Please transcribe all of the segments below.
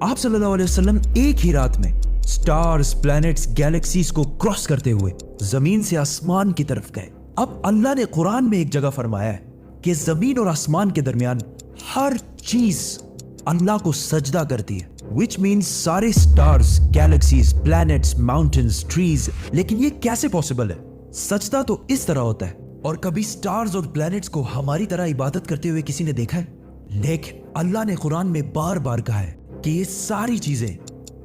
आप सल्लल्लाहु अलैहि वसल्लम एक ही रात में स्टार्स, प्लैनेट्स, गैलेक्सीज को क्रॉस करते हुए जमीन से आसमान की तरफ गए। अब अल्लाह ने कुरान में एक जगह फरमाया है कि जमीन और आसमान के दरमियान हर चीज अल्लाह को सजदा करती है, विच मीन्स सारे stars, galaxies, planets, mountains, trees. लेकिन ये कैसे पॉसिबल है? सजदा तो इस तरह होता है। और कभी स्टार्स और प्लैनेट्स को हमारी तरह इबादत करते हुए किसी ने देखा है? लेकिन अल्लाह ने कुरान में बार बार कहा है कि ये सारी चीजें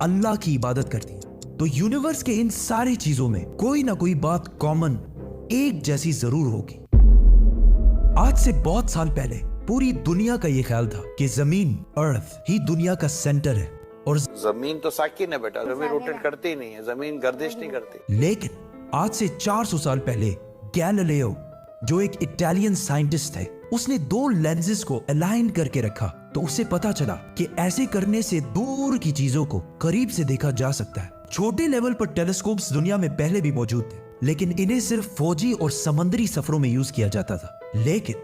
अल्लाह की इबादत करती हैं। तो यूनिवर्स के इन सारी चीजों में कोई ना कोई बात कॉमन, एक जैसी जरूर होगी। आज से बहुत साल पहले पूरी दुनिया का ये ख्याल था कि जमीन, अर्थ ही दुनिया का सेंटर है और जमीन तो साकिन है बेटा, जमीन रोटेट करती ही नहीं है, जमीन गर्दिश नहीं करती। लेकिन आज से 400 साल पहले गैलीलियो, जो एक इटालियन साइंटिस्ट थे, उसने दो लेंसेज को अलाइन करके रखा तो उसे पता चला कि ऐसे करने से दूर की चीजों को करीब से देखा जा सकता है। छोटे लेवल पर टेलीस्कोप्स दुनिया में पहले भी मौजूद थे, लेकिन इन्हें सिर्फ फौजी और समंदरी सफरों में यूज किया जाता था। लेकिन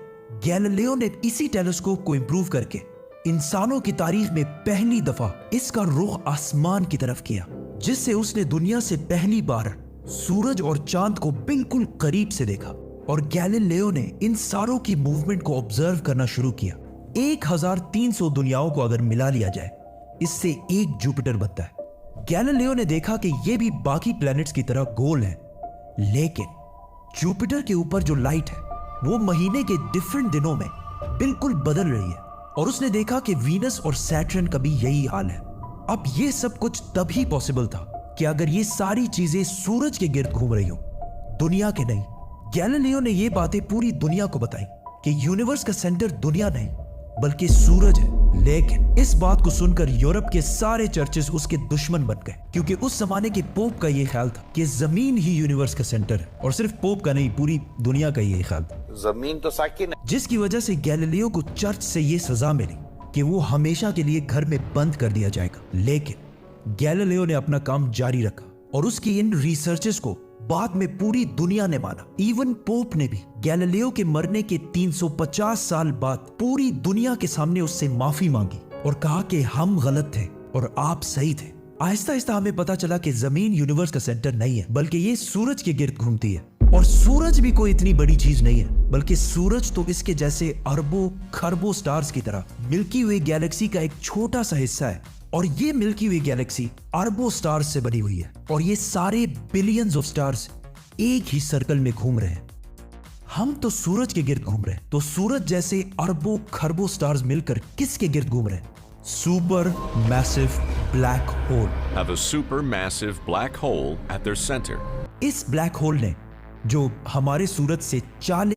गैलीलियो ने इसी टेलीस्कोप को इंप्रूव करके इंसानों की तारीख में पहली दफा इसका रुख आसमान की तरफ किया, जिससे उसने दुनिया से पहली बार सूरज और चांद को बिल्कुल करीब से देखा। और गैलीलियो ने इन सारों की मूवमेंट को ऑब्जर्व करना शुरू किया। 1300 दुनियाओं को अगर मिला लिया जाए, इससे एक जुपिटर बनता है। गैलीलियो ने देखा कि ये भी बाकी प्लैनेट्स की तरह गोल है, लेकिन जुपिटर के ऊपर जो लाइट है वो महीने के डिफरेंट दिनों में बिल्कुल बदल रही है। और उसने देखा कि वीनस और सैटर्न का भी यही हाल है। अब ये सब कुछ तभी पॉसिबल था कि अगर ये सारी चीजें सूरज के गिर्द घूम रही हो, दुनिया के नहीं। गैलीलियो ने ये बातें पूरी दुनिया को बताई कि यूनिवर्स का सेंटर दुनिया नहीं बल्कि सूरज है। लेकिन इस बात को सुनकर यूरोप के सारे चर्चेस उसके दुश्मन बन गए, क्योंकि उस जमाने के पोप का ये ख्याल था कि जमीन ही यूनिवर्स का सेंटर है। और सिर्फ पोप का नहीं, पूरी दुनिया का ये ख्याल था। जमीन तो साकिन है। जिसकी वजह से गैलीलियो को चर्च से ये सजा मिली कि वो हमेशा के लिए घर में बंद कर दिया जाएगा। लेकिन गैलीलियो ने अपना काम जारी रखा और उसकी इन रिसर्चेस को बाद में पूरी दुनिया ने माना। इवन पोप ने भी गैलीलियो के मरने के 350 साल बाद पूरी दुनिया के सामने उससे माफी मांगी और कहा कि हम गलत थे और आप सही थे। आहिस्ता आहिस्ता हमें पता चला कि जमीन यूनिवर्स का सेंटर नहीं है, बल्कि ये सूरज के गिर्द घूमती है। और सूरज भी कोई इतनी बड़ी चीज नहीं है, बल्कि सूरज तो इसके जैसे अरबों खरबों स्टार्स की तरह मिल्की वे गैलेक्सी का एक छोटा सा हिस्सा है। और ये मिल्की वे गैलेक्सी अरबों स्टार्स से बनी हुई है और ये सारे बिलियंस ऑफ स्टार्स एक ही सर्कल में घूम रहे हैं। हम तो सूरज के गिर्द घूम रहे हैं, तो सूरज जैसे अरबों खरबों स्टार्स मिलकर किसके गिर्द घूम रहे हैं? Super massive black hole. Have a supermassive black hole at their center. इस ब्लैक होल ने, जो हमारे सूरज से 40लाख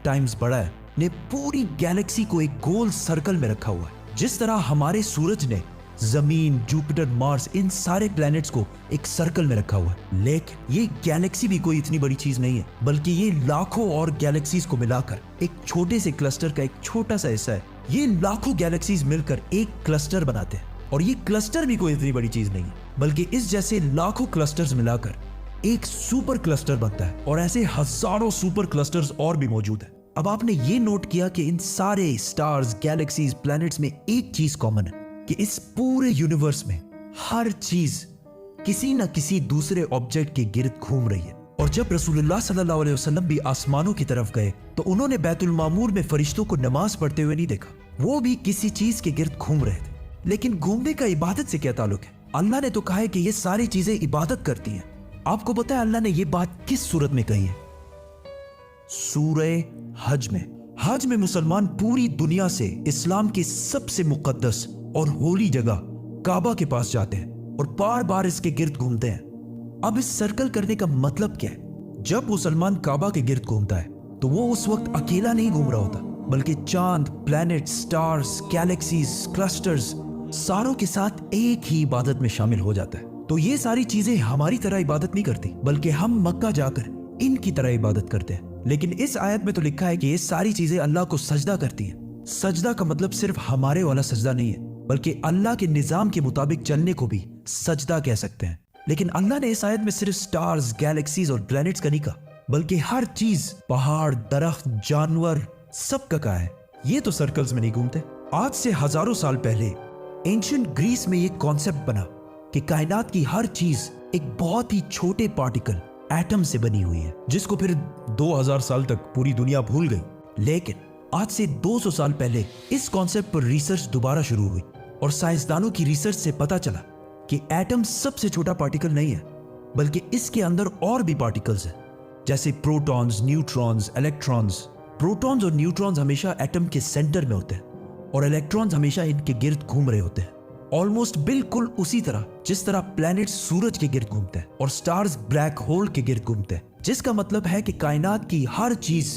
टाइम्स बड़ा है, ने पूरी गैलेक्सी को एक गोल सर्कल में रखा हुआ है। जिस तरह हमारे सूरज ने जमीन, जुपिटर, मार्स, इन सारे प्लैनेट्स को एक सर्कल में रखा हुआ है। लेकिन ये गैलेक्सी भी कोई इतनी बड़ी चीज नहीं है, बल्कि ये लाखों और गैलेक्सीज को मिलाकर एक छोटे से क्लस्टर का एक छोटा सा हिस्सा है। ये लाखों गैलेक्सीज मिलकर एक क्लस्टर बनाते हैं और ये क्लस्टर भी कोई इतनी बड़ी चीज नहीं है, बल्कि इस जैसे लाखों क्लस्टर्स मिलाकर एक सुपर क्लस्टर बनता है। और ऐसे हजारों सुपर क्लस्टर्स और भी मौजूद है। अब आपने ये नोट किया कि इन सारे स्टार्स, गैलेक्सीज, प्लैनेट्स में एक चीज कॉमन है कि इस पूरे यूनिवर्स में हर चीज किसी न किसी दूसरे ऑब्जेक्ट के गिर्द घूम रही है। और जब रसूलुल्लाह सल्लल्लाहु अलैहि वसल्लम भी आसमानों की तरफ गए तो उन्होंने बैतुल मामूर में फरिश्तों को नमाज पढ़ते हुए नहीं देखा, वो भी किसी चीज के गिर्द घूम रहे थे। लेकिन घूमने का इबादत से क्या ताल्लुक है? अल्लाह ने तो कहा है कि ये सारी चीजें इबादत करती हैं। आपको पता है अल्लाह ने ये बात किस सूरत में कही है? सूरह हज में। हज में मुसलमान पूरी दुनिया से इस्लाम की सबसे मुकद्दस और होली जगह काबा के पास जाते हैं और बार बार इसके गिर्द घूमते हैं। अब इस सर्कल करने का मतलब क्या है? जब मुसलमान काबा के गिर्द घूमता है तो वो उस वक्त अकेला नहीं घूम रहा होता, बल्कि चांद, प्लैनेट, स्टार्स, गैलेक्सीज, क्लस्टर्स सारों के साथ एक ही इबादत में शामिल हो जाता है। तो ये सारी चीजें हमारी तरह इबादत नहीं करती, बल्कि हम मक्का जाकर इनकी तरह इबादत करते हैं। लेकिन इस आयत में तो लिखा है कि ये सारी चीजें अल्लाह को सजदा करती हैं। सजदा का मतलब सिर्फ हमारे वाला सजदा नहीं है, बल्कि अल्लाह के निजाम के मुताबिक चलने को भी सजदा कह सकते हैं। लेकिन अल्लाह ने इस आयत में सिर्फ स्टार्स, गैलेक्सीज और प्लैनेट्स का नहीं कहा, बल्कि हर चीज, पहाड़, दरख्त, जानवर, सब का कहा है। ये तो सर्कल्स में नहीं घूमते। आज से हजारों साल पहले एंशिएंट ग्रीस में ये कॉन्सेप्ट बना कि कायनात की हर चीज एक बहुत ही छोटे पार्टिकल, एटम से बनी हुई है, जिसको फिर 2000 साल तक पूरी दुनिया भूल गई। लेकिन आज से 200 साल पहले इस कॉन्सेप्ट पर रिसर्च दोबारा शुरू हुई और साइंसदानों की रिसर्च से पता चला कि एटम सबसे छोटा पार्टिकल नहीं है, बल्कि इसके अंदर और भी पार्टिकल्स हैं, जैसे प्रोटॉन्स, न्यूट्रॉन्स, इलेक्ट्रॉन्स। प्रोटॉन्स और न्यूट्रॉन्स हमेशा एटम के सेंटर में होते हैं और इलेक्ट्रॉन्स हमेशा इनके गिर्द घूम रहे होते हैं, ऑलमोस्ट बिल्कुल उसी तरह जिस तरह प्लैनेट सूरज के गिर्द घूमते हैं और स्टार्स ब्लैक होल के गिर्द घूमते हैं। जिसका मतलब है कि कायनात की हर चीज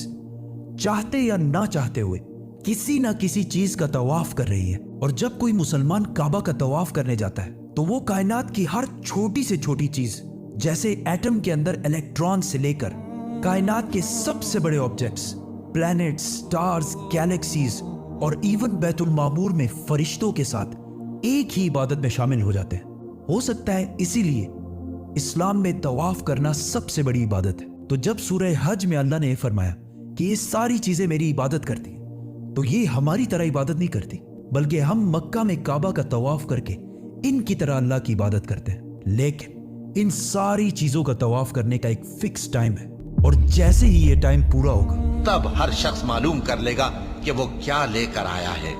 चाहते या ना चाहते हुए किसी ना किसी चीज का तवाफ कर रही है। और जब कोई मुसलमान काबा का तवाफ करने जाता है तो वो कायनात की हर छोटी से छोटी चीज, जैसे एटम के अंदर इलेक्ट्रॉन से लेकर कायनात के सबसे बड़े ऑब्जेक्ट्स, प्लैनेट्स, स्टार्स, गैलेक्सीज और इवन बैतुल मामूर में फरिश्तों के साथ एक ही इबादत में शामिल हो जाते हैं। हो सकता है इसीलिए इस्लाम में तवाफ करना सबसे बड़ी इबादत है। तो जब सूरह हज में अल्लाह ने फरमाया कि ये सारी चीजें मेरी इबादत करती हैं, तो ये हमारी तरह इबादत नहीं करती, बल्कि हम मक्का में काबा का तवाफ करके इनकी तरह अल्लाह की इबादत करते हैं। लेकिन इन सारी चीजों का तवाफ करने का एक फिक्स टाइम है, और जैसे ही ये टाइम पूरा होगा तब हर शख्स मालूम कर लेगा कि वो क्या लेकर आया है।